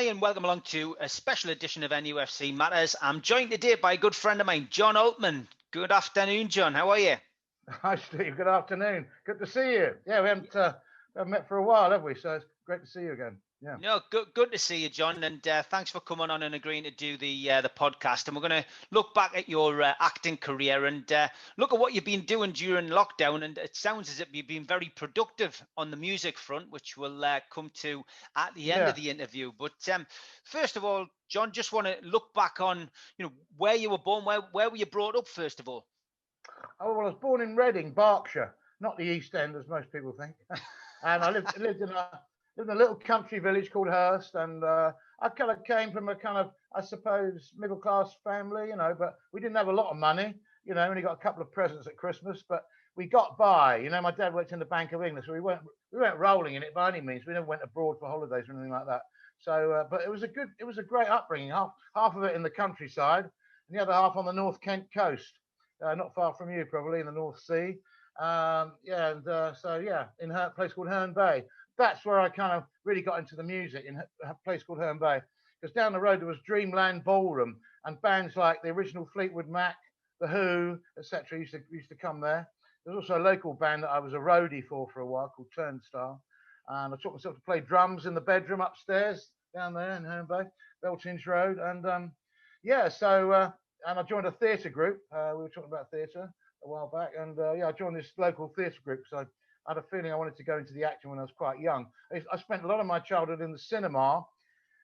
and welcome along to a special edition of NUFC Matters. I'm joined today by a good friend of mine, John Altman. Good afternoon, John. How are you? Hi, Steve. Good afternoon. Good to see you. Yeah, we haven't met for a while, have we? So it's great to see you again. Yeah. No, good to see you, John, and thanks for coming on and agreeing to do the podcast. And we're going to look back at your acting career and look at what you've been doing during lockdown. And it sounds as if you've been very productive on the music front, which we'll come to at the end of the interview. But first of all, John, just want to look back on where you were born, where were you brought up, first of all? Oh, well, I was born in Reading, Berkshire, not the Eastenders, most people think. And I lived in a little country village called Hurst, and I kind of came from a kind of, I suppose, middle class family, but we didn't have a lot of money, only got a couple of presents at Christmas, but we got by. My dad worked in the Bank of England, so we weren't rolling in it by any means. We never went abroad for holidays or anything like that. So, but it was a great upbringing. Half of it in the countryside, and the other half on the North Kent coast, not far from you, probably in the North Sea. In a place called Herne Bay. That's where I kind of really got into the music, in a place called Herne Bay, because down the road there was Dreamland Ballroom, and bands like the original Fleetwood Mac, The Who, etc. used to come there. There was also a local band that I was a roadie for a while called Turnstile, and I taught myself to play drums in the bedroom upstairs down there in Herne Bay, Beltinge Road, and and I joined a theatre group. We were talking about theatre a while back, and I joined this local theatre group because I had a feeling I wanted to go into the acting when I was quite young. I spent a lot of my childhood in the cinema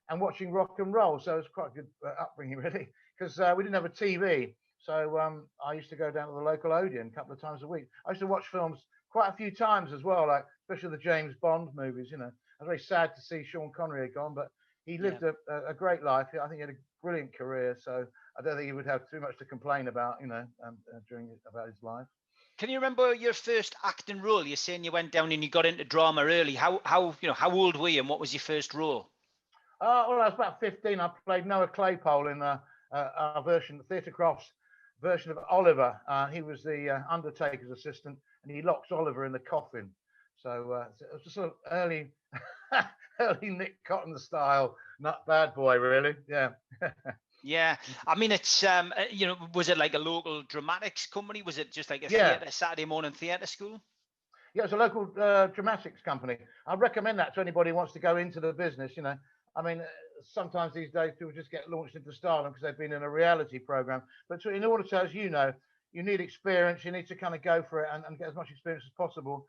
and watching rock and roll, so it was quite a good upbringing, really, because we didn't have a TV. So I used to go down to the local Odeon a couple of times a week. I used to watch films quite a few times as well, like especially the James Bond movies. I was very sad to see Sean Connery had gone, but he lived a great life. I think he had a brilliant career, so I don't think he would have too much to complain about, about his life. Can you remember your first acting role? You're saying you went down and you got into drama early. How old were you, and what was your first role? Well, I was about 15. I played Noah Claypole in our version, the Theatre Crofts version of Oliver. He was the Undertaker's assistant, and he locks Oliver in the coffin. So it was just sort of early Nick Cotton style, not bad boy, really. Yeah. Yeah, I mean, it's was it like a local dramatics company? Was it just like a theatre, Saturday morning theatre school? Yeah, it's a local dramatics company. I recommend that to anybody who wants to go into the business. I mean, sometimes these days people just get launched into stardom because they've been in a reality program. But in order to, as you know, you need experience. You need to kind of go for it and get as much experience as possible.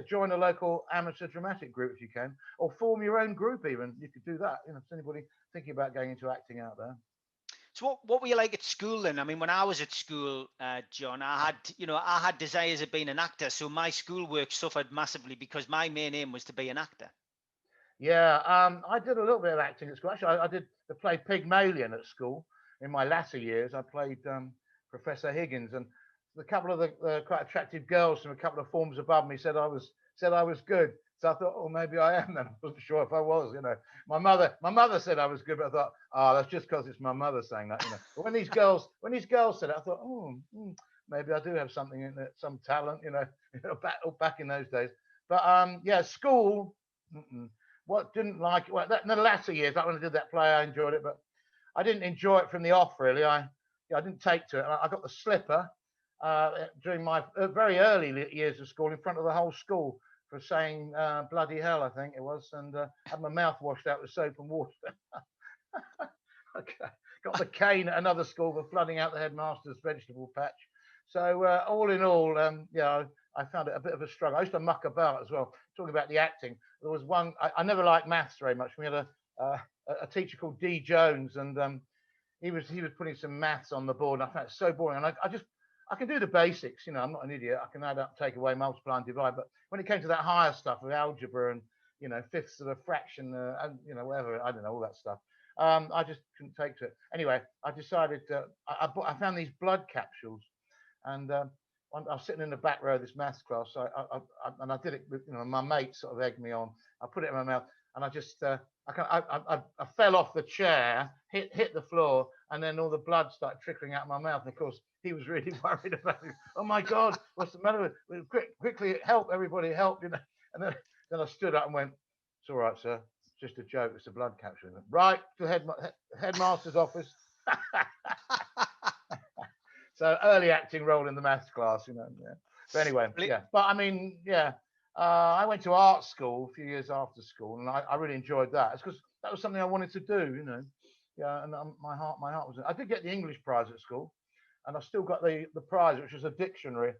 Join a local amateur dramatic group if you can, or form your own group. Even you could do that. If anybody thinking about going into acting out there. So what were you like at school then? I mean, when I was at school, John, I had desires of being an actor. So my schoolwork suffered massively because my main aim was to be an actor. Yeah, I did a little bit of acting at school. Actually, I did the play Pygmalion at school in my latter years. I played Professor Higgins, and a couple of the quite attractive girls from a couple of forms above me said I was good. So I thought, oh, maybe I am then. I wasn't sure if I was, My mother said I was good, but I thought, oh, that's just because it's my mother saying that, But when these girls said it, I thought, maybe I do have something in it, some talent, back in those days. But school, what didn't like it. Well, in the latter years, like when I did that play, I enjoyed it, but I didn't enjoy it from the off, really. I didn't take to it. I got the slipper during my very early years of school in front of the whole school for saying bloody hell, I think it was, and had my mouth washed out with soap and water. Okay. Got the cane at another school for flooding out the headmaster's vegetable patch. So all in all, I found it a bit of a struggle. I used to muck about as well. Talking about the acting, there was one, I never liked maths very much. We had a teacher called D. Jones, and he was putting some maths on the board, and I found it so boring. And I can do the basics, I'm not an idiot. I can add up, take away, multiply, and divide. But when it came to that higher stuff of algebra and fifths of a fraction, and whatever, I don't know, all that stuff, I just couldn't take to it. Anyway, I decided I found these blood capsules, and I was sitting in the back row of this maths class. So I did it with, my mate sort of egged me on. I put it in my mouth, and I just I fell off the chair, hit the floor, and then all the blood started trickling out of my mouth. And of course, he was really worried about it. Oh my God, what's the matter with? Quickly, help! Everybody, help! And then I stood up and went, "It's all right, sir. just a joke. It's a blood capture. Right to the headmaster's office. So early acting role in the maths class, you know. Yeah. But anyway, yeah. But I mean, yeah. I went to art school a few years after school, and I really enjoyed that. It's because that was something I wanted to do, you know. Yeah, and my heart was. I did get the English prize at school, and I still got the prize, which was a dictionary,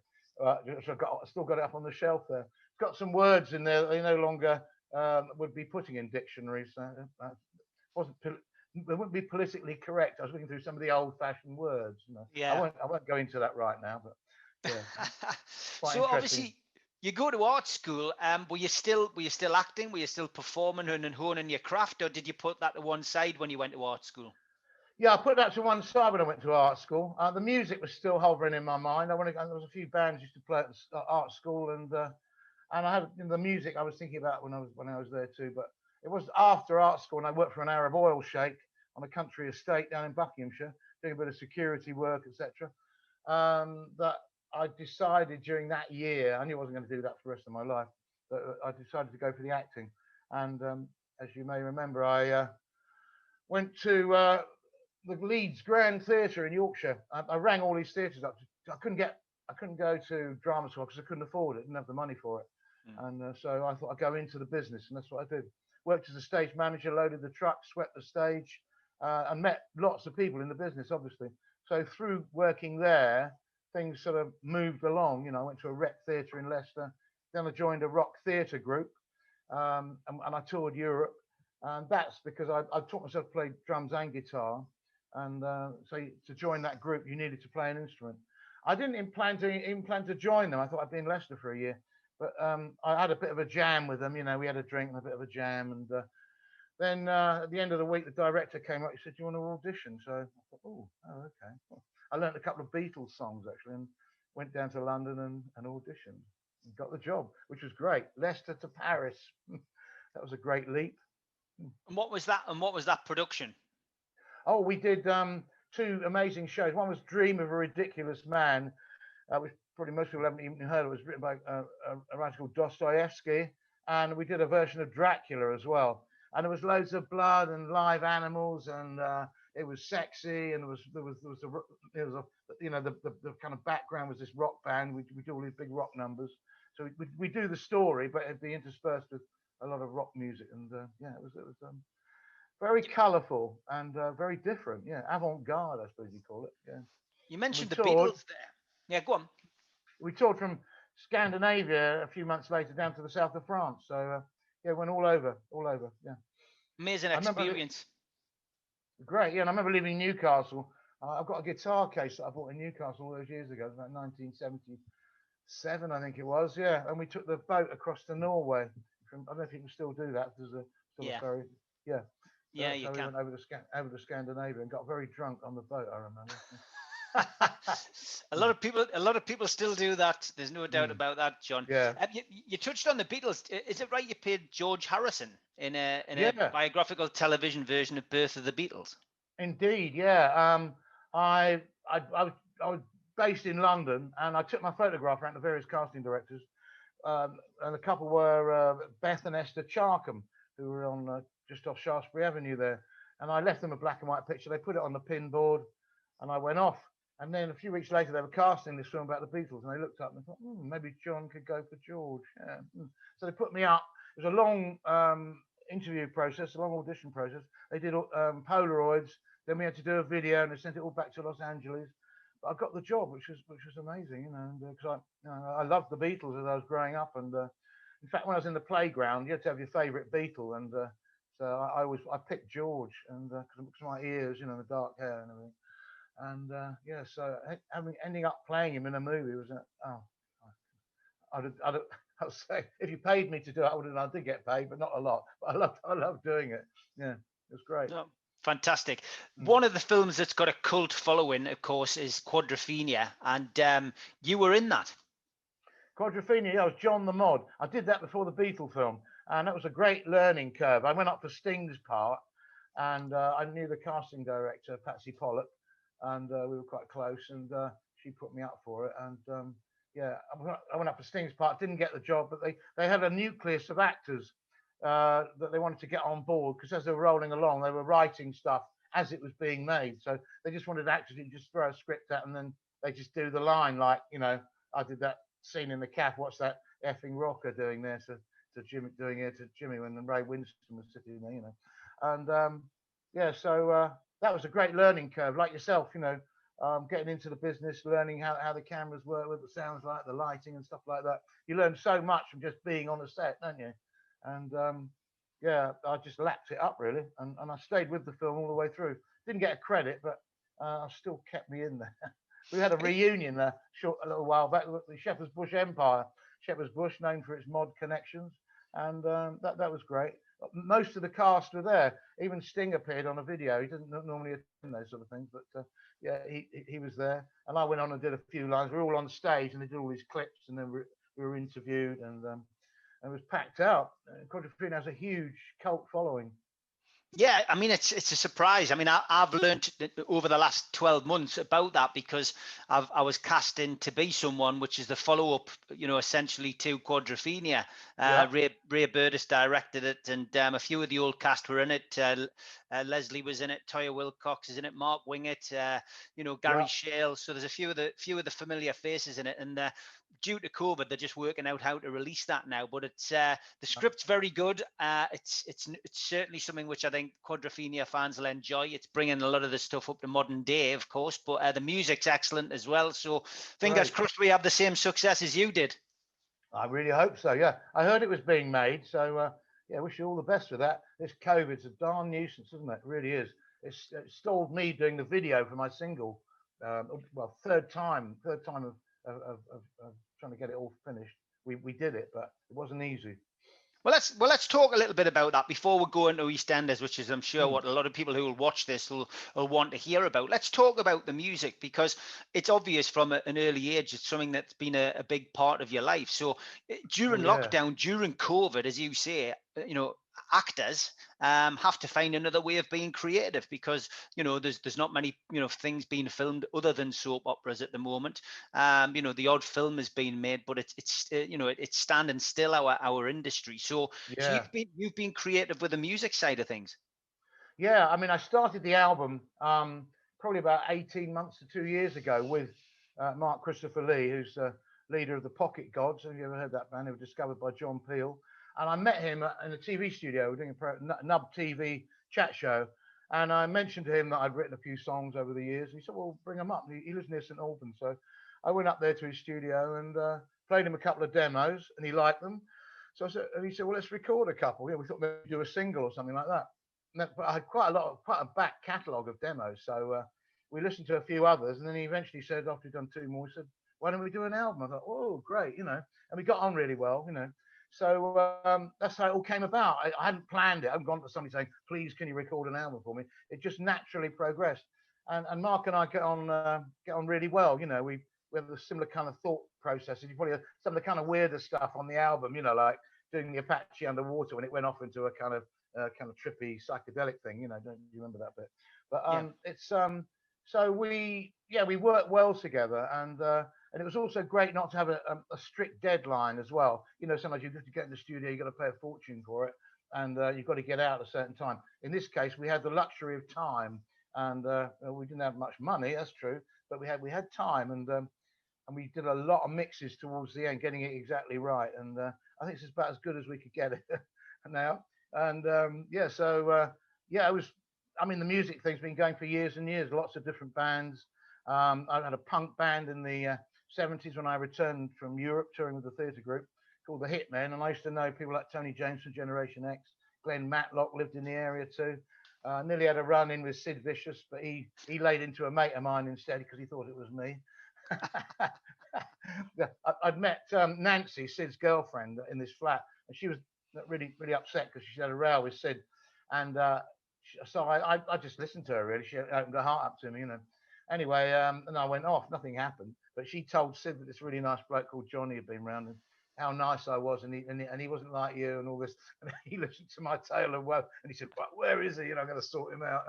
which I still got it up on the shelf there. It's got some words in there that they no longer would be putting in dictionaries. Wasn't they wouldn't be politically correct. I was looking through some of the old-fashioned words. You know. Yeah. I won't go into that right now, but yeah. So obviously, you go to art school. Were you still acting? Were you still performing and honing your craft, or did you put that to one side when you went to art school? Yeah, I put that to one side when I went to art school. The music was still hovering in my mind. There was a few bands used to play at art school, and I had the music I was thinking about when I was there too. But it was after art school, and I worked for an Arab oil sheikh on a country estate down in Buckinghamshire, doing a bit of security work, etc. That I decided during that year, I knew I wasn't going to do that for the rest of my life, but I decided to go for the acting. And as you may remember, I went to the Leeds Grand Theatre in Yorkshire. I rang all these theatres up. I couldn't go to drama school because I couldn't afford it. Didn't have the money for it. And so I thought I'd go into the business, and that's what I did. Worked as a stage manager, loaded the truck, swept the stage, and met lots of people in the business, obviously. So through working there, things sort of moved along. You know, I went to a rec theatre in Leicester. Then I joined a rock theatre group, and I toured Europe. And that's because I taught myself to play drums and guitar. And so to join that group, you needed to play an instrument. I didn't even plan to join them. I thought I'd be in Leicester for a year. But I had a bit of a jam with them. You know, we had a drink and a bit of a jam. And then at the end of the week, the director came up. He said, "Do you want to audition?" So I thought, oh, okay. I learned a couple of Beatles songs, actually, and went down to London and auditioned. And got the job, which was great. Leicester to Paris. That was a great leap. And what was that? And what was that production? Oh, we did two amazing shows. One was Dream of a Ridiculous Man, which probably most people haven't even heard of. It was written by a writer called Dostoevsky. And we did a version of Dracula as well. And there was loads of blood and live animals, and it was sexy. And there was you know, the kind of background was this rock band. We do all these big rock numbers. So we do the story, but it'd be interspersed with a lot of rock music. And yeah, it was very colourful and very different. Yeah, avant-garde, I suppose you call it. Yeah. You mentioned the Beatles there. Yeah, go on. We toured from Scandinavia a few months later down to the south of France. So yeah, went all over. Yeah. Amazing experience. Great. Yeah, and I remember leaving Newcastle. I've got a guitar case that I bought in Newcastle all those years ago. It was about 1977, I think it was. Yeah, and we took the boat across to Norway. I don't know if you can still do that. There's a ferry. Yeah. Yeah, so you we can. went over to Scandinavia and got very drunk on the boat, I remember. A lot of people still do that. There's no doubt about that, John. Yeah. You touched on the Beatles. Is it right you played George Harrison in a biographical television version of Birth of the Beatles? Indeed, yeah. I was based in London, and I took my photograph around to various casting directors, and a couple were Beth and Esther Charkham, who were on just off Shaftesbury Avenue there. And I left them a black and white picture. They put it on the pin board, and I went off. And then a few weeks later, they were casting this film about the Beatles, and they looked up and thought, maybe John could go for George. Yeah. So they put me up. It was a long interview process, a long audition process. They did Polaroids. Then we had to do a video, and they sent it all back to Los Angeles. But I got the job, which was amazing, you know, because I loved the Beatles as I was growing up. And in fact, when I was in the playground, you had to have your favourite Beatle, and so I picked George, and because of my ears, you know, the dark hair and everything. And yeah, so ending up playing him in a movie was I'd say if you paid me to do it, I did get paid, but not a lot. But I loved doing it. Yeah, it was great. Oh, fantastic. One of the films that's got a cult following, of course, is Quadrophenia, and you were in that. Quadrophenia, yeah, I was John the Mod. I did that before the Beatles film, and that was a great learning curve. I went up for Sting's part, and I knew the casting director, Patsy Pollock, and we were quite close, and she put me up for it. And yeah, I went up for Sting's part, didn't get the job, but they had a nucleus of actors that they wanted to get on board, because as they were rolling along, they were writing stuff as it was being made. So they just wanted actors to just throw a script at, and then they just do the line, like, you know, I did that scene in the caf. What's that effing rocker doing there to Jimmy, doing it to Jimmy when Ray Winston was sitting there, you know. And yeah, so that was a great learning curve, like yourself, you know, getting into the business, learning how the cameras work, what the sounds like, the lighting and stuff like that. You learn so much from just being on a set, don't you? And yeah, I just lapped it up really, and I stayed with the film all the way through. Didn't get a credit, but I still kept me in there. We had a reunion a little while back with the Shepherd's Bush Empire. Shepherd's Bush, known for its mod connections, and that was great. Most of the cast were there. Even Sting appeared on a video. He doesn't normally attend those sort of things, but yeah, he was there. And I went on and did a few lines. We were all on stage, and they did all these clips, and then we were interviewed, and it was packed out. Quadrophenia has a huge cult following. Yeah, I mean, it's a surprise. I mean, I've learned over the last 12 months about that, because I was cast in to be someone, which is the follow-up, you know, essentially to Quadrophenia. Yeah. Ray Burtis directed it, and a few of the old cast were in it. Leslie was in it, Toya Wilcox is in it, Mark Wingett, you know, Gary Shale. So there's a few of the familiar faces in it, and due to COVID, they're just working out how to release that now. But it's the script's very good. It's certainly something which I think Quadrophenia fans will enjoy. It's bringing a lot of the stuff up to modern day, of course, but the music's excellent as well. So fingers crossed we have the same success as you did. I really hope so. Yeah, I heard it was being made. So yeah, wish you all the best with that. This COVID's a darn nuisance, isn't it? It really is. It stalled me doing the video for my single. Well, third time of trying to get it all finished. We did it, but it wasn't easy. Well, let's talk a little bit about that before we go into Eastenders, which is, I'm sure, what a lot of people who will watch this will want to hear about. Let's talk about the music, because it's obvious from an early age it's something that's been a big part of your life. So during lockdown, during COVID, as you say, you know, actors have to find another way of being creative, because you know there's not many, you know, things being filmed other than soap operas at the moment. You know, the odd film is being made, but it's you know, it's standing still, our industry. So you've been creative with the music side of things. Yeah, I mean, I started the album probably about 18 months to 2 years ago with Mark Christopher Lee, who's leader of the Pocket Gods. Have you ever heard that band? They were discovered by John Peel. And I met him in a TV studio. We're doing a Nub TV chat show. And I mentioned to him that I'd written a few songs over the years. He said, well, bring them up. He lives near St. Albans. So I went up there to his studio and played him a couple of demos, and he liked them. So I said, and he said, well, let's record a couple. Yeah, we thought maybe do a single or something like that. But I had quite a back catalogue of demos. So we listened to a few others, and then he eventually said, after we'd done 2 more, he said, why don't we do an album? I thought, oh, great, you know. And we got on really well, you know. So that's how it all came about. I hadn't planned it. I hadn't gone to somebody saying, please, can you record an album for me? It just naturally progressed. And Mark and I get on really well. You know, we have a similar kind of thought processes. You probably have some of the kind of weirder stuff on the album, you know, like doing the Apache Underwater when it went off into a kind of trippy psychedelic thing. You know, don't you remember that bit? But it's so we work well together, and it was also great not to have a strict deadline as well. You know, sometimes you have to get in the studio, you got to pay a fortune for it, and you've got to get out at a certain time. In this case, we had the luxury of time, and we didn't have much money, that's true, but we had time, and we did a lot of mixes towards the end, getting it exactly right. And I think it's about as good as we could get it now. And it was. I mean, the music thing's been going for years and years. Lots of different bands. I had a punk band in the 70s when I returned from Europe, touring with the theatre group called the Hitmen, and I used to know people like Tony James from Generation X. Glenn Matlock lived in the area too. Nearly had a run in with Sid Vicious, but he laid into a mate of mine instead because he thought it was me. I'd met Nancy, Sid's girlfriend, in this flat, and she was really upset because she had a row with Sid, and so I just listened to her. Really, she opened her heart up to me, you know. Anyway, and I went off. Nothing happened, but she told Sid that this really nice bloke called Johnny had been round, and how nice I was, and he wasn't like you, and all this. And he listened to my tale of woe, and he said, "But where is he? You know, I'm going to sort him out."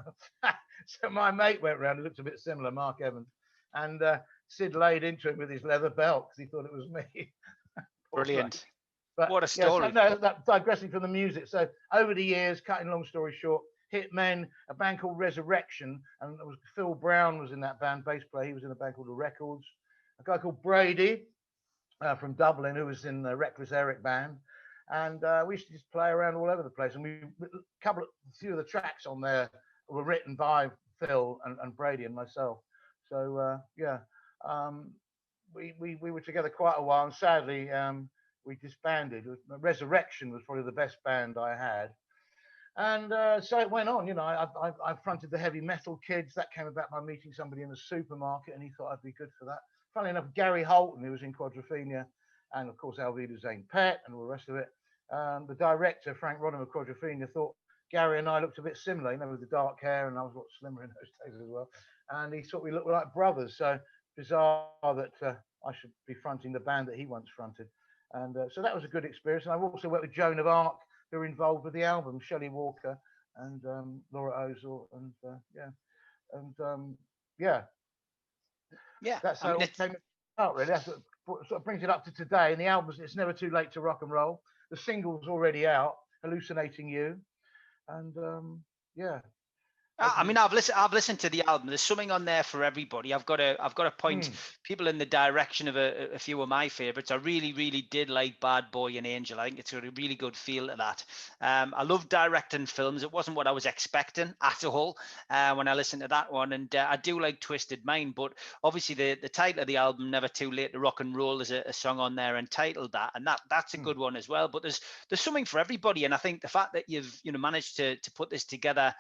So my mate went round. He looked a bit similar, Mark Evans, and Sid laid into him with his leather belt because he thought it was me. Brilliant. But What a yeah, so story. no, that digressing from the music. So over the years, cutting long story short, Hitmen, a band called Resurrection, and it was Phil Brown was in that band, bass player. He was in a band called The Records. A guy called Brady from Dublin, who was in the Reckless Eric band, and we used to just play around all over the place. And a few of the tracks on there were written by Phil and Brady and myself. So yeah, we were together quite a while, and sadly we disbanded. Resurrection was probably the best band I had. And so it went on. You know, I fronted the heavy metal kids. That came about by meeting somebody in the supermarket, and he thought I'd be good for that. Funny enough, Gary Holton, who was in Quadrophenia, and of course Alvida Zane Pett and all the rest of it. The director, Frank Rodham of Quadrophenia, thought Gary and I looked a bit similar, you know, with the dark hair, and I was a lot slimmer in those days as well. And he thought we looked like brothers. So bizarre that I should be fronting the band that he once fronted. And so that was a good experience. And I've also worked with Joan of Arc, who were involved with the album, Shelley Walker and Laura Ozor, and yeah, Yeah, that's I how mean, it came out. Really, that's what sort of brings it up to today. And the album's "It's Never Too Late to Rock and Roll." The single's already out, "Hallucinating You," and yeah. I mean, I've listened to the album. There's something on there for everybody. I've got to point people in the direction of a few of my favorites. I really did like Bad Boy and Angel. I think it's got a really good feel to that. I love directing films. It wasn't what I was expecting at all when I listened to that one, and I do like Twisted Mind. But obviously, the title of the album, "Never Too Late to Rock and Roll," is a song on there entitled that, and that's a good one as well. But there's something for everybody, and I think the fact that you've managed to put this together,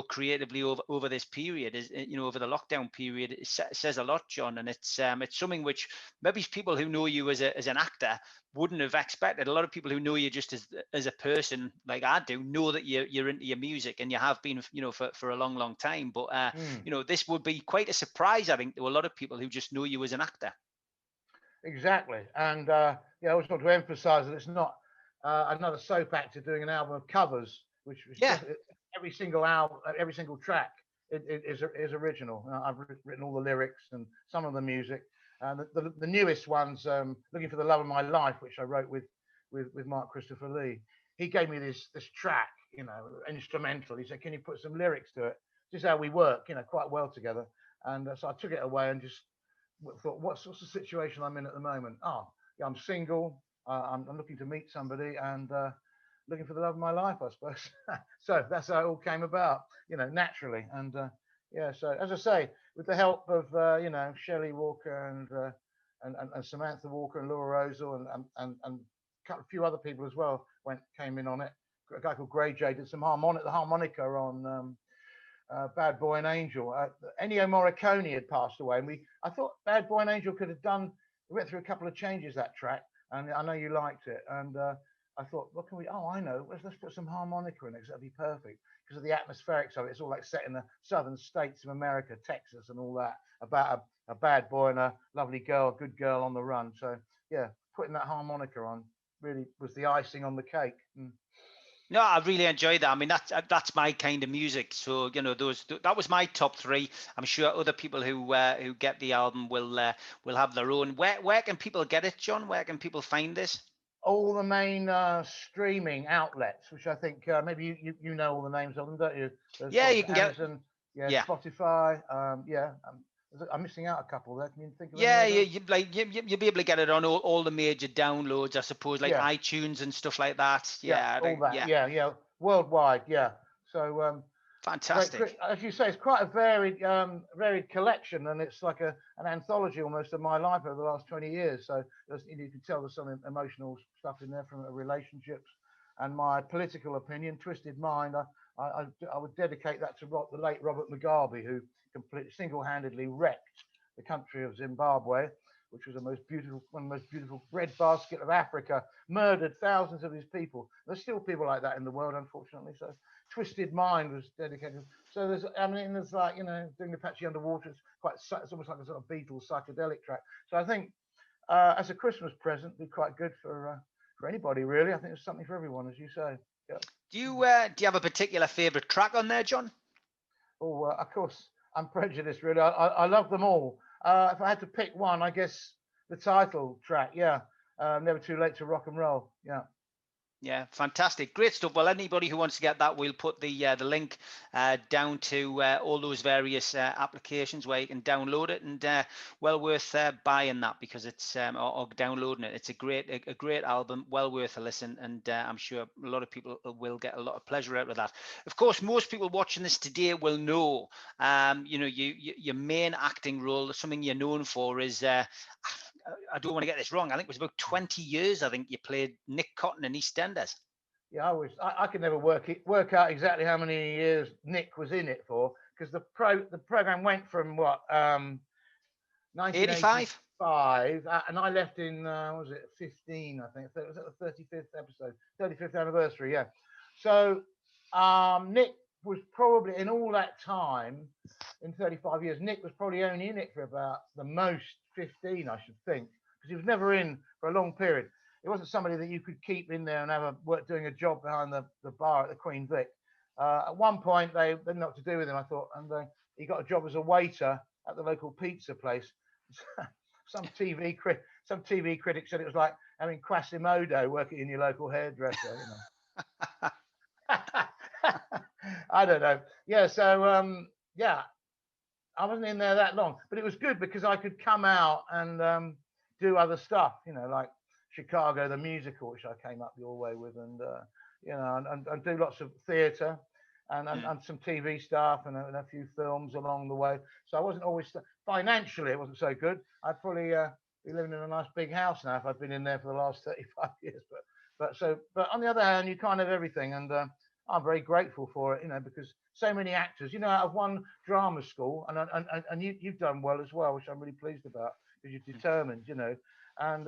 creatively over this period, is over the lockdown period, it says a lot, John. And it's something which maybe people who know you as an actor wouldn't have expected. A lot of people who know you just as a person, like I do, know that you're into your music, and you have been for a long time. But this would be quite a surprise, I think, to a lot of people who just know you as an actor. Exactly. And I always want to emphasize that it's not another soap actor doing an album of covers, which just every single album, every single track is original. I've written all the lyrics and some of the music. The newest ones, "Looking for the Love of My Life," which I wrote with Mark Christopher Lee. He gave me this track, instrumental. He said, "Can you put some lyrics to it?" This is how we work, quite well together. And so I took it away and just thought, what's the situation I'm in at the moment? Oh, yeah, I'm single. I'm looking to meet somebody, and looking for the love of my life, I suppose. So that's how it all came about, naturally. And so as I say, with the help of Shelley Walker and Samantha Walker and Laura Ozor and a few other people as well came in on it. A guy called Grey J did the harmonica on Bad Boy and Angel. Ennio Morricone had passed away, and I thought Bad Boy and Angel could have done. We went through a couple of changes, that track, and I know you liked it. And I thought, what can we? Oh, I know. Let's put some harmonica in it, 'cause that'd be perfect because of the atmospherics of it. It's all like set in the southern states of America, Texas, and all that, about a bad boy and a lovely girl, a good girl on the run. So yeah, putting that harmonica on really was the icing on the cake. No, I really enjoyed that. I mean, that's my kind of music. So that was my top three. I'm sure other people who get the album will have their own. Where can people get it, John? Where can people find this? All the main streaming outlets, which I think maybe you know all the names of them, don't you? Yeah, you can Amazon, get. Yeah. Spotify. I'm missing out a couple there. Can you think of? Yeah, you'll be able to get it on all the major downloads, I suppose, like iTunes and stuff like that. Yeah, all that. Yeah, worldwide. Yeah. So fantastic. As you say, it's quite a varied collection, and it's like an anthology almost of my life over the last 20 years. So you can tell there's some emotional stuff in there from relationships and my political opinion, Twisted Mind. I would dedicate that to the late Robert Mugabe, who completely single-handedly wrecked the country of Zimbabwe, which was one of the most beautiful breadbasket of Africa, murdered thousands of his people. There's still people like that in the world, unfortunately. So Twisted Mind was dedicated. So there's like, doing the Apache Underwater, it's almost like a sort of Beatles psychedelic track. So I think as a Christmas present, it'd be quite good for anybody, really. I think there's something for everyone, as you say. Yeah. Do you have a particular favorite track on there, John? Oh, of course, I'm prejudiced, really. I love them all. If I had to pick one, I guess the title track, yeah. Never too late to rock and roll. Yeah. Yeah, fantastic, great stuff. Well, anybody who wants to get that, we'll put the link down to all those various applications where you can download it, and well worth buying that, because it's or downloading it. It's a great album, well worth a listen, and I'm sure a lot of people will get a lot of pleasure out of that. Of course, most people watching this today will know, your main acting role, something you're known for, is. I don't want to get this wrong. I think it was about 20 years. I think you played Nick Cotton in EastEnders. Yeah, I could never work out exactly how many years Nick was in it for, because the program went from what 85. 1985, and I left in what was it 15? I think it was at the 35th episode, 35th anniversary. Yeah. So Nick was probably, in all that time, in 35 years, Nick was probably only in it for about the most 15, I should think, because he was never in for a long period. It wasn't somebody that you could keep in there and have doing a job behind the bar at the Queen Vic. At one point, they didn't know what to do with him, I thought, and he got a job as a waiter at the local pizza place. some TV critic said it was like having Quasimodo working in your local hairdresser. I don't know. Yeah, so yeah, I wasn't in there that long, but it was good because I could come out and do other stuff, like Chicago the musical, which I came up your way with, and and do lots of theatre and some TV stuff and a few films along the way. So I wasn't always financially, it wasn't so good. I'd probably be living in a nice big house now if I'd been in there for the last 35 years. But on the other hand, you can't have everything, and I'm very grateful for it, because so many actors, out of one drama school, and you've done well as well, which I'm really pleased about, because you're determined, and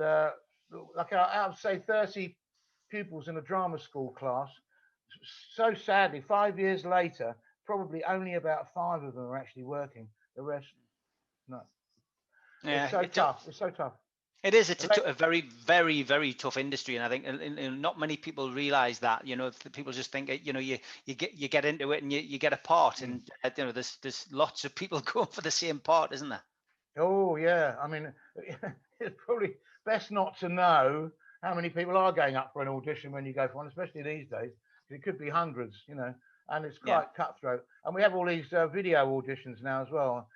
like out of say 30 pupils in a drama school class, so sadly 5 years later, probably only about 5 of them are actually working. The rest, no. Yeah, it's so tough. It's so tough. It is. It's a very, very, very tough industry, and I think not many people realize that. People just think you get into it and you get a part, and there's lots of people going for the same part, isn't there? Oh yeah, I mean, it's probably best not to know how many people are going up for an audition when you go for one, especially these days. It could be hundreds, and it's quite cutthroat. And we have all these video auditions now as well,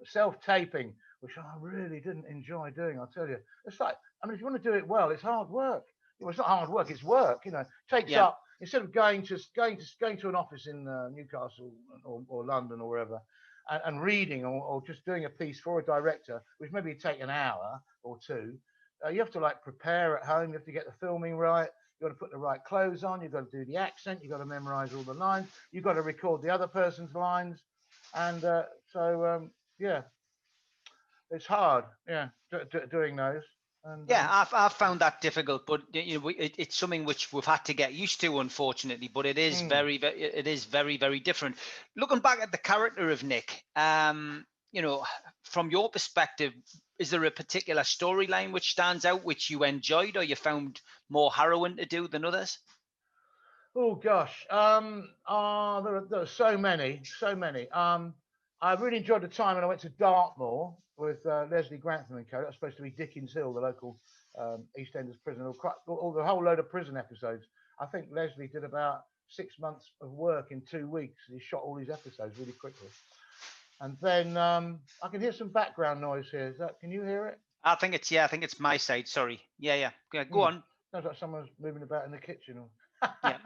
self-taping, which I really didn't enjoy doing. I'll tell you, it's like, I mean, if you want to do it well, it's hard work. Well, it's not hard work; it's work. Takes up, instead of going to an office in Newcastle or London or wherever, and reading or just doing a piece for a director, which maybe take an hour or two. You have to prepare at home. You have to get the filming right. You've got to put the right clothes on. You've got to do the accent. You've got to memorize all the lines. You've got to record the other person's lines. And yeah, it's hard. Yeah, doing those. And, yeah, I've found that difficult, but it's something which we've had to get used to, unfortunately. But it is very, very different. Looking back at the character of Nick, from your perspective, is there a particular storyline which stands out, which you enjoyed, or you found more harrowing to do than others? Oh gosh, there are so many. I really enjoyed the time when I went to Dartmoor with Leslie Grantham and co. That was supposed to be Dickens Hill, the local Eastenders prison, or the whole load of prison episodes. I think Leslie did about 6 months of work in 2 weeks. He shot all these episodes really quickly. And then I can hear some background noise here. Can you hear it? I think it's my side. Sorry. Yeah. Go on. Sounds like someone's moving about in the kitchen. Yeah.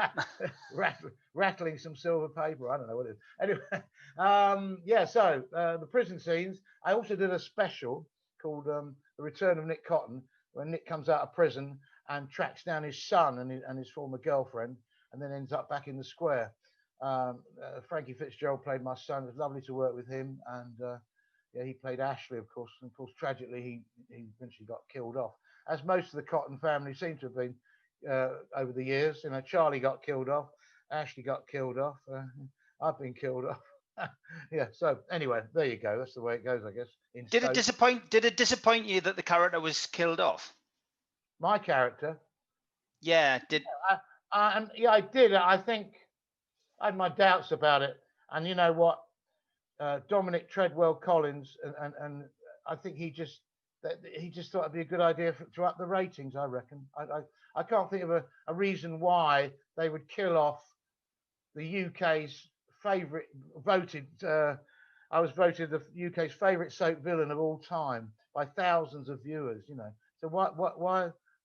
rattling some silver paper. I don't know what it is. Anyway, yeah. So the prison scenes. I also did a special called "The Return of Nick Cotton," where Nick comes out of prison and tracks down his son and his former girlfriend, and then ends up back in the square. Frankie Fitzgerald played my son. It was lovely to work with him, and yeah, he played Ashley, of course. And of course, tragically, he eventually got killed off, as most of the Cotton family seem to have been over the years. Charlie got killed off, Ashley got killed off, I've been killed off. Yeah. So anyway, there you go. That's the way it goes, I guess. Did it disappoint you that the character was killed off? My character? Yeah. Yeah, I did. I think I had my doubts about it, and you know what? Dominic Treadwell Collins, and I think that he just thought it'd be a good idea to up the ratings. I reckon. I can't think of a reason why they would kill off the UK's favourite voted. I was voted the UK's favourite soap villain of all time by thousands of viewers. You know, so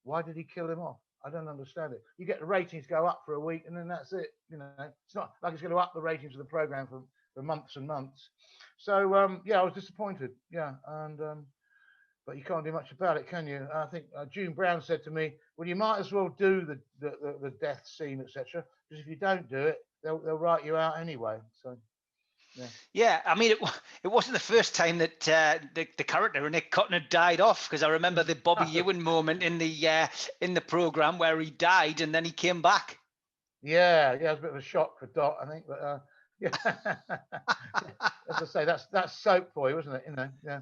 why did he kill him off? I don't understand it. You get the ratings go up for a week and then that's it. You know, it's not like it's going to up the ratings of the programme for months and months. So yeah, I was disappointed. Yeah, and but you can't do much about it, can you? I think June Brown said to me, "Well, you might as well do the death scene, etc. Because if you don't do it, they'll write you out anyway." So. Yeah. Yeah, I mean, it wasn't the first time that the character Nick Cotton had died off, because I remember the Bobby Ewan moment in the program where he died and then he came back. Yeah, it was a bit of a shock for Dot, I think, but yeah. As I say, that's soap for you, wasn't it? You know, yeah.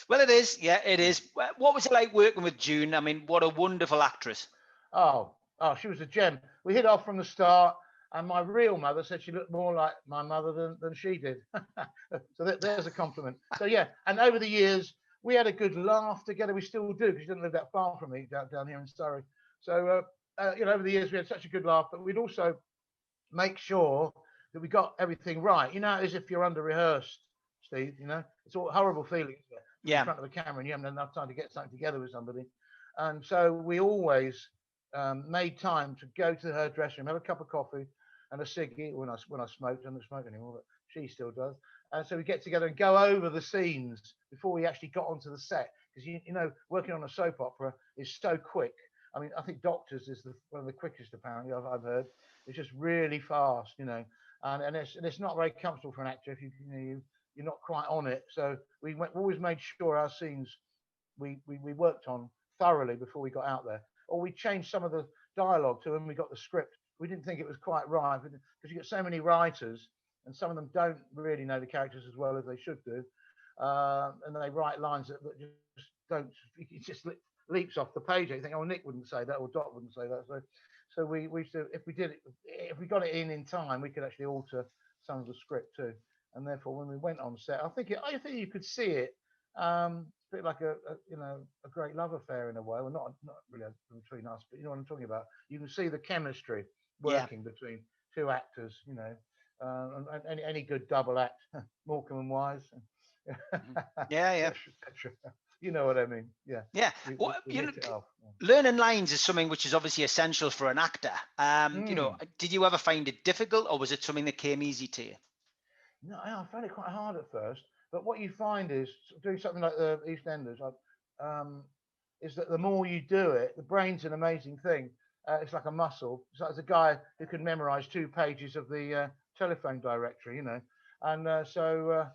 Well, it is. Yeah, it is. What was it like working with June? I mean, what a wonderful actress. Oh, she was a gem. We hit off from the start. And my real mother said she looked more like my mother than she did. So there's a compliment. So yeah, and over the years, we had a good laugh together. We still do, because she didn't live that far from me down here in Surrey. So, you know, over the years, we had such a good laugh, but we'd also make sure that we got everything right. You know, as if you're under-rehearsed, Steve, you know? It's all a horrible feeling, isn't it? Yeah. In front of the camera and you haven't had enough time to get something together with somebody. And so we always made time to go to her dressing room, have a cup of coffee, and a ciggy when I smoked. I don't smoke anymore, but she still does. And so we get together and go over the scenes before we actually got onto the set, because you know, working on a soap opera is so quick. I mean, I think Doctors is one of the quickest, apparently. I've heard it's just really fast, you know, and it's not very comfortable for an actor if you're not quite on it. So we always made sure our scenes we worked on thoroughly before we got out there, or we changed some of the dialogue to when we got the script. We didn't think it was quite right, because you get so many writers and some of them don't really know the characters as well as they should do, and they write lines that just don't, it just leaps off the page. You think, oh, Nick wouldn't say that, or Dot wouldn't say that. So we used to, if we got it in time, we could actually alter some of the script too. And therefore, when we went on set, I think you could see it. A bit like a great love affair in a way. Well, not really between us, but you know what I'm talking about. You can see the chemistry working between two actors, you know, and any good double act, Morecambe and Wise. Yeah. You know what I mean? Yeah. Yeah. Learning lines is something which is obviously essential for an actor. You know, did you ever find it difficult, or was it something that came easy to you? No, I found it quite hard at first. But what you find is doing something like the Eastenders, is that the more you do it, the brain's an amazing thing. It's like a muscle. It's like there's a guy who can memorize 2 pages of the telephone directory, you know. And so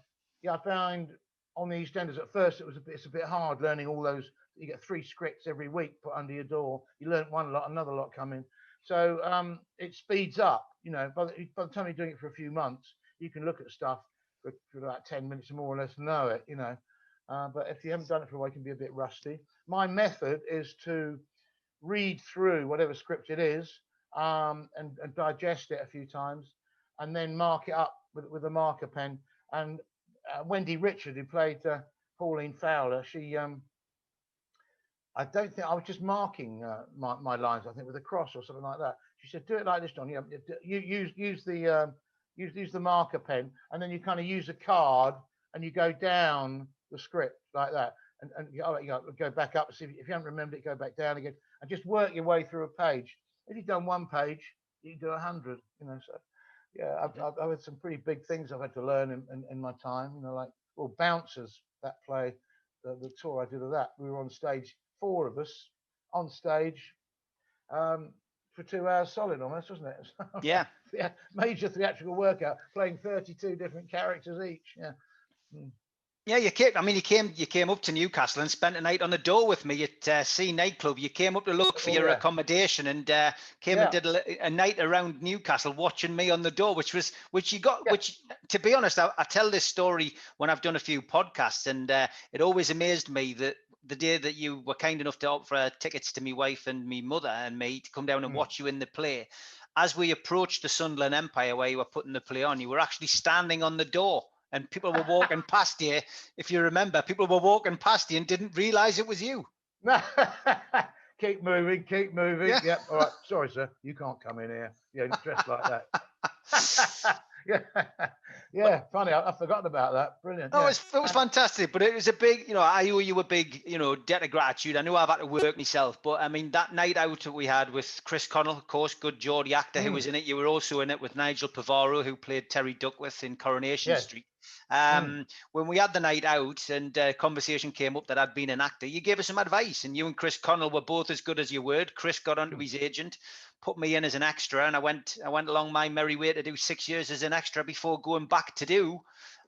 yeah, I found on the Eastenders at first it's a bit hard learning all those. You get 3 scripts every week put under your door. You learn one lot, another lot come in. So it speeds up, you know. By the time you're doing it for a few months, you can look at stuff for about 10 minutes more or less, know it, you know. But if you haven't done it for a while, it can be a bit rusty. My method is to read through whatever script it is, and digest it a few times, and then mark it up with a marker pen. And Wendy Richard, who played Pauline Fowler, she I don't think I was just marking my lines, I think, with a cross or something like that. She said, "Do it like this, John. You use the marker pen, and then you kind of use a card and you go down the script like that, and you go back up. See if you haven't remembered it, go back down again, and just work your way through a page. If you've done 1 page, you can do 100. You know, so yeah, I've had some pretty big things I've had to learn in my time. You know, like Bouncers, that play, the tour I did of that. We were on stage, 4 of us on stage. For 2 hours solid almost, wasn't it? Yeah. Yeah, major theatrical workout, playing 32 different characters each. Yeah. Yeah, you came up to Newcastle and spent a night on the door with me at C nightclub. You came up to look for your accommodation and came and did a night around Newcastle watching me on the door, which to be honest, I tell this story when I've done a few podcasts, and it always amazed me that the day that you were kind enough to offer tickets to me wife and me mother and me to come down and watch you in the play, as we approached the Sunderland Empire where you were putting the play on, you were actually standing on the door and people were walking past you. If you remember, people were walking past you and didn't realise it was you. No. Keep moving, keep moving. Yeah. Yep. All right. Sorry, sir. You can't come in here. Yeah, dressed like that. Yeah. Yeah. Funny. I've forgotten about that. Brilliant. No, Yeah. it was fantastic, but it was a big, I owe you a big, debt of gratitude. I know I've had to work myself, but I mean, that night out that we had with Chris Connell, of course, good Geordie actor who was in it. You were also in it with Nigel Pivaro, who played Terry Duckworth in Coronation Street. When we had the night out and conversation came up that I'd been an actor, you gave us some advice, and you and Chris Connell were both as good as your word. Chris got onto his agent, put me in as an extra, and I went along my merry way to do 6 years as an extra before going back to do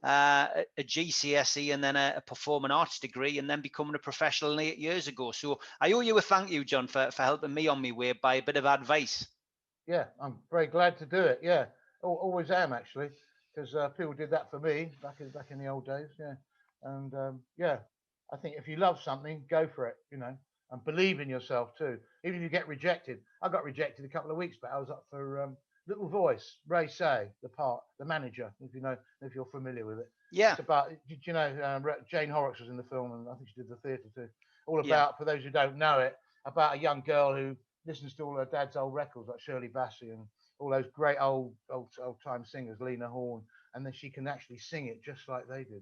a GCSE and then a performing arts degree, and then becoming a professional 8 years ago. So I owe you a thank you, John, for helping me on my way by a bit of advice. Yeah, I'm very glad to do it. Yeah, always am actually, because people did that for me back in the old days. Yeah, and yeah, I think if you love something, go for it. And believe in yourself too. Even if you get rejected, I got rejected a couple of weeks back. I was up for Little Voice, Ray Say, the manager. If you're familiar with it. Yeah. It's about, Jane Horrocks was in the film, and I think she did the theatre too. All about, for those who don't know it, about a young girl who listens to all her dad's old records, like Shirley Bassey and all those great old time singers, Lena Horne, and then she can actually sing it just like they did,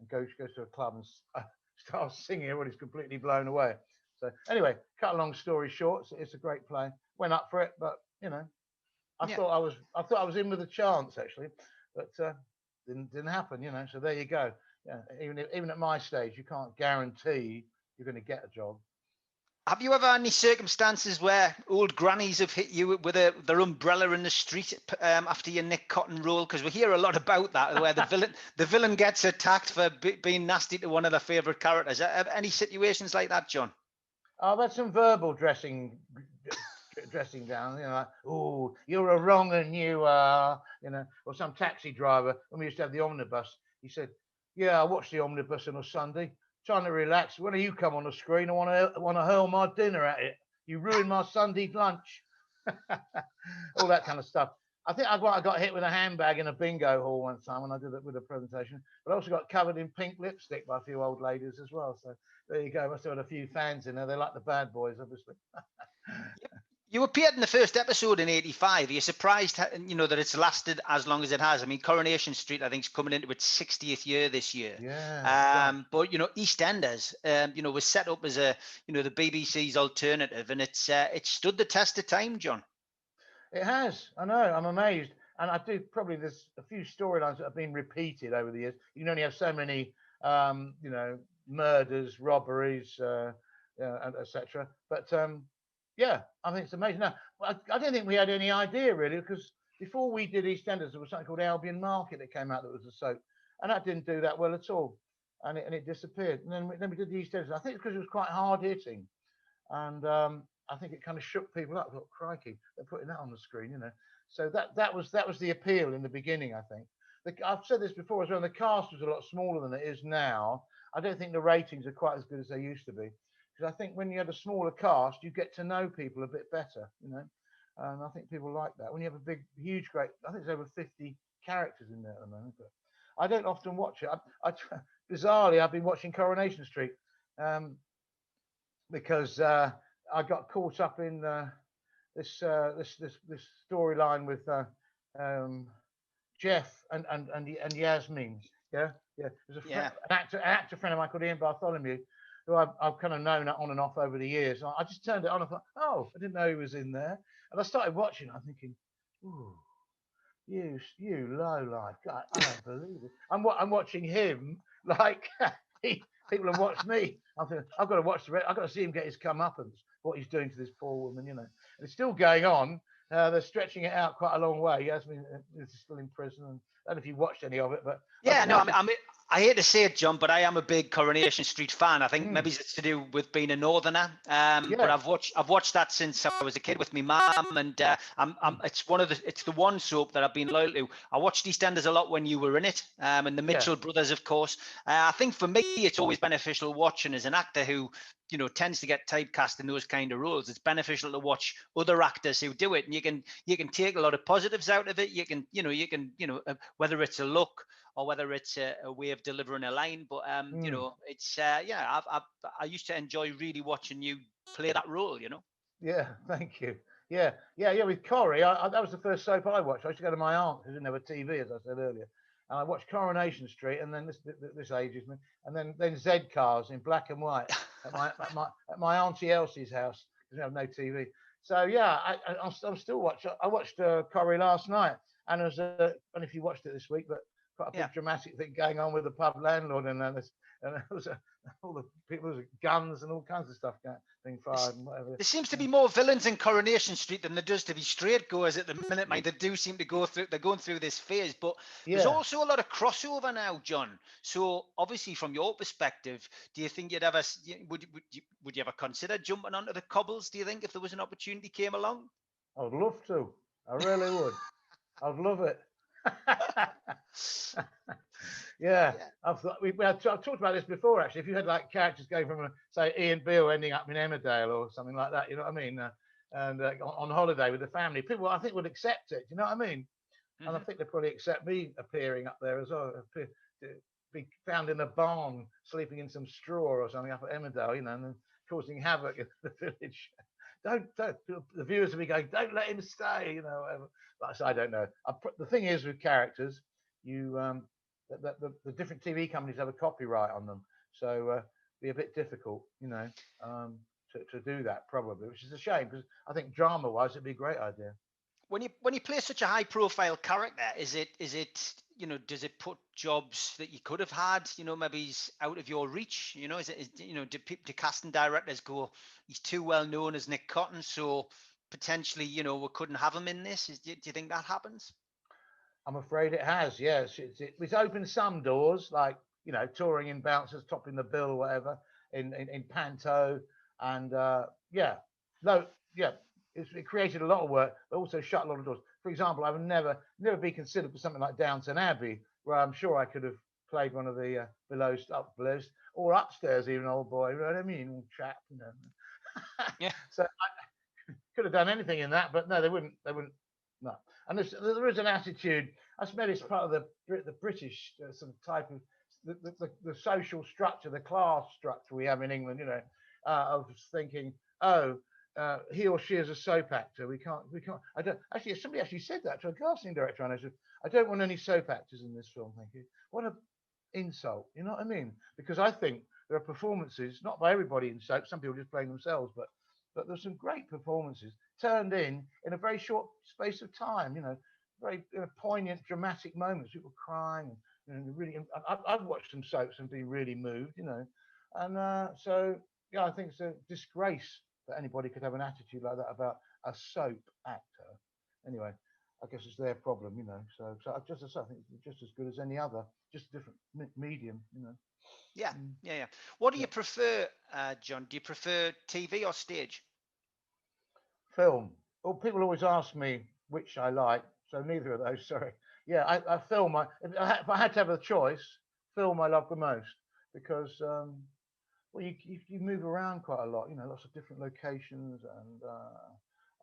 and she goes to a club and starts singing. Everybody's completely blown away. So anyway, cut a long story short, it's a great play. Went up for it, but I thought I was in with a chance actually, but didn't happen. So there you go. Yeah, even at my stage, you can't guarantee you're going to get a job. Have you ever had any circumstances where old grannies have hit you with their umbrella in the street after your Nick Cotton role? Because we hear a lot about that, where the villain gets attacked for being nasty to one of their favourite characters. Any situations like that, John? I've had some verbal dressing down, like, oh, you're a wrong and you are, or some taxi driver. When we used to have the omnibus, he said, yeah, I watched the omnibus on a Sunday, trying to relax. When you come on the screen, I want to hurl my dinner at it. You ruined my Sunday lunch. All that kind of stuff. I think I got hit with a handbag in a bingo hall one time when I did it with a presentation, but I also got covered in pink lipstick by a few old ladies as well. So there you go. I must have had a few fans in there. They like the bad boys, obviously. You appeared in the first episode in '85. Are you surprised, that it's lasted as long as it has? I mean, Coronation Street, I think, is coming into its 60th year this year. Yeah. But Eastenders, was set up as the BBC's alternative, and it's stood the test of time, John. It has. I know. I'm amazed. And there's a few storylines that have been repeated over the years. You can only have so many, murders, robberies, and etc. But yeah, I think it's amazing. Now, I don't think we had any idea really, because before we did EastEnders, there was something called Albion Market that came out that was a soap, and that didn't do that well at all, and it disappeared. And then we did the EastEnders. I think it's because it was quite hard hitting, and I think it kind of shook people up. I thought, crikey, they're putting that on the screen, So that was the appeal in the beginning. I think I've said this before as well. The cast was a lot smaller than it is now. I don't think the ratings are quite as good as they used to be. Because I think when you had a smaller cast, you get to know people a bit better, and I think people like that. When you have a big, huge, great, I think there's over 50 characters in there at the moment, but I don't often watch it. Bizarrely, I've been watching Coronation Street because I got caught up in this storyline with Jeff and Yasmin. Yeah. There's an actor friend of mine called Ian Bartholomew, who I've kind of known on and off over the years. I just turned it on and thought, oh, I didn't know he was in there. And I started watching. I'm thinking, ooh, you low life. God, I don't believe it. I'm watching him like people have watched me. I'm thinking, I've got to watch the rest. I've got to see him get his comeuppance, what he's doing to this poor woman, And it's still going on. They're stretching it out quite a long way. Yasmin is still in prison. And I don't know if you watched any of it, but yeah, no, I hate to say it, John, but I am a big Coronation Street fan. I think maybe it's to do with being a northerner. But I've watched that since I was a kid with my mum, and it's the one soap that I've been loyal to. I watched EastEnders a lot when you were in it, and the Mitchell brothers, of course. I think for me, it's always beneficial watching as an actor who tends to get typecast in those kind of roles. It's beneficial to watch other actors who do it, and you can take a lot of positives out of it. You can whether it's a look or whether it's a way of delivering a line. But it's I used to enjoy really watching you play that role. Yeah, thank you. Yeah. With Corrie, that was the first soap I watched. I used to go to my aunt who didn't have a TV, as I said earlier, and I watched Coronation Street, and then this ages me, and then Z Cars in black and white at my auntie Elsie's house. Because we have no TV. So yeah, I'm still watching. I watched Corrie last night, and there's I don't know if you watched it this week, but quite a big dramatic thing going on with the pub landlord, and there was all the people, there was guns and all kinds of stuff being fired and whatever. There seems to be more villains in Coronation Street than there does to be straight goers at the minute, mate. They do seem to they're going through this phase, but there's also a lot of crossover now, John. So obviously, from your perspective, do you think would you ever consider jumping onto the cobbles? Do you think, if there was an opportunity came along? I would love to. I really would. I'd love it. Yeah. I've talked about this before, actually. If you had like characters going from, say, Ian Beale ending up in Emmerdale or something like that, you know what I mean? And on holiday with the family, people, I think, would accept it. You know what I mean? Mm-hmm. And I think they'd probably accept me appearing up there as well. Be found in a barn, sleeping in some straw or something up at Emmerdale, and then causing havoc in the village. Don't. The viewers will be going, don't let him stay, whatever. But I don't know. The thing is with characters, the different TV companies have a copyright on them, so it'd be a bit difficult, to do that probably, which is a shame, because I think drama-wise it'd be a great idea. When you play such a high-profile character, is it does it put jobs that you could have had, maybe out of your reach? Do casting directors go, he's too well known as Nick Cotton, so potentially, we couldn't have him in this? Do you think that happens? I'm afraid it has, yes. It's opened some doors, like, touring in bouncers, topping the bill or whatever, in Panto, and it created a lot of work, but also shut a lot of doors. For example, I would never be considered for something like Downton Abbey, where I'm sure I could have played one of the below or upstairs, even, old boy. You know what I mean? Old chap, Yeah. So I could have done anything in that, but no, they wouldn't. No. And there is an attitude. I suppose it's part of the British sort of type of the social structure, the class structure we have in England. Of thinking, he or she is a soap actor. We can't. I don't. Actually, somebody actually said that to a casting director, and I said, I don't want any soap actors in this film. Thank you. What an insult. You know what I mean? Because I think there are performances, not by everybody in soap. Some people just playing themselves, but there's some great performances turned in a very short space of time. Very poignant, dramatic moments. People crying, and really. I've watched some soaps and been really moved. And so yeah, I think it's a disgrace that anybody could have an attitude like that about a soap actor. Anyway, I guess it's their problem, So I think it's just as good as any other, just a different medium, Yeah. What do you prefer, John? Do you prefer TV or stage? Film. Well, people always ask me which I like, so neither of those. Sorry. Yeah, I film. If I had to have a choice, film I love the most, because well, you move around quite a lot, lots of different locations, and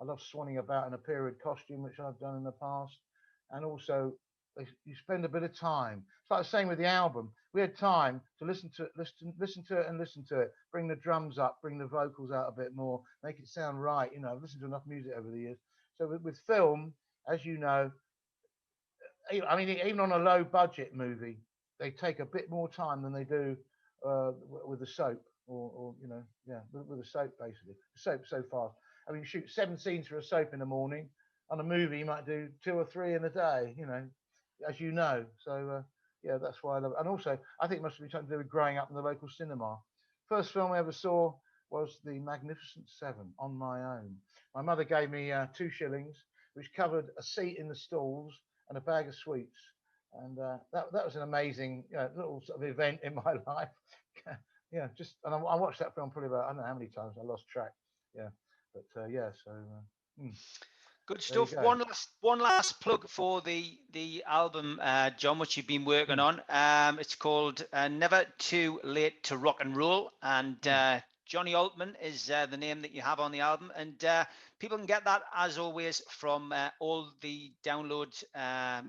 I love swanning about in a period costume, which I've done in the past, and also you spend a bit of time. It's like the same with the album. We had time to listen to it, bring the drums up, bring the vocals out a bit more, make it sound right. I've listened to enough music over the years. So with film, as you know, I mean, even on a low budget movie, they take a bit more time than they do with a soap, or with a soap, basically. The soap's so fast. I mean, you shoot 7 scenes for a soap in the morning. On a movie, you might do 2 or 3 in a day, as you know. So yeah, that's why I love it. And also, I think it must be something to do with growing up in the local cinema. First film I ever saw was The Magnificent Seven, on my own. My mother gave me 2 shillings, which covered a seat in the stalls and a bag of sweets. And that was an amazing little sort of event in my life. Yeah, and I watched that film probably about, I don't know how many times, I lost track. Yeah, but yeah, so good stuff. One last plug for the album, John, which you've been working on. It's called Never Too Late to Rock and Roll, and Johnny Altman is the name that you have on the album, and people can get that as always from all the download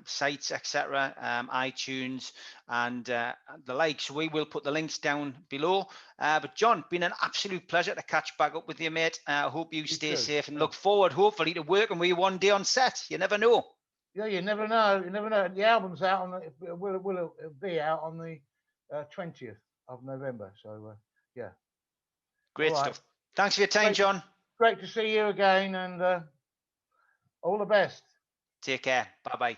sites, etc., iTunes and the likes. We will put the links down below. But John, been an absolute pleasure to catch back up with you, mate. I hope you stay safe and look forward, hopefully, to working with you one day on set. You never know. Yeah, you never know. You never know. The album's out on will be out on the 20th of November. So yeah. Great stuff. Thanks for your time, John. Great to see you again, and all the best. Take care. Bye-bye.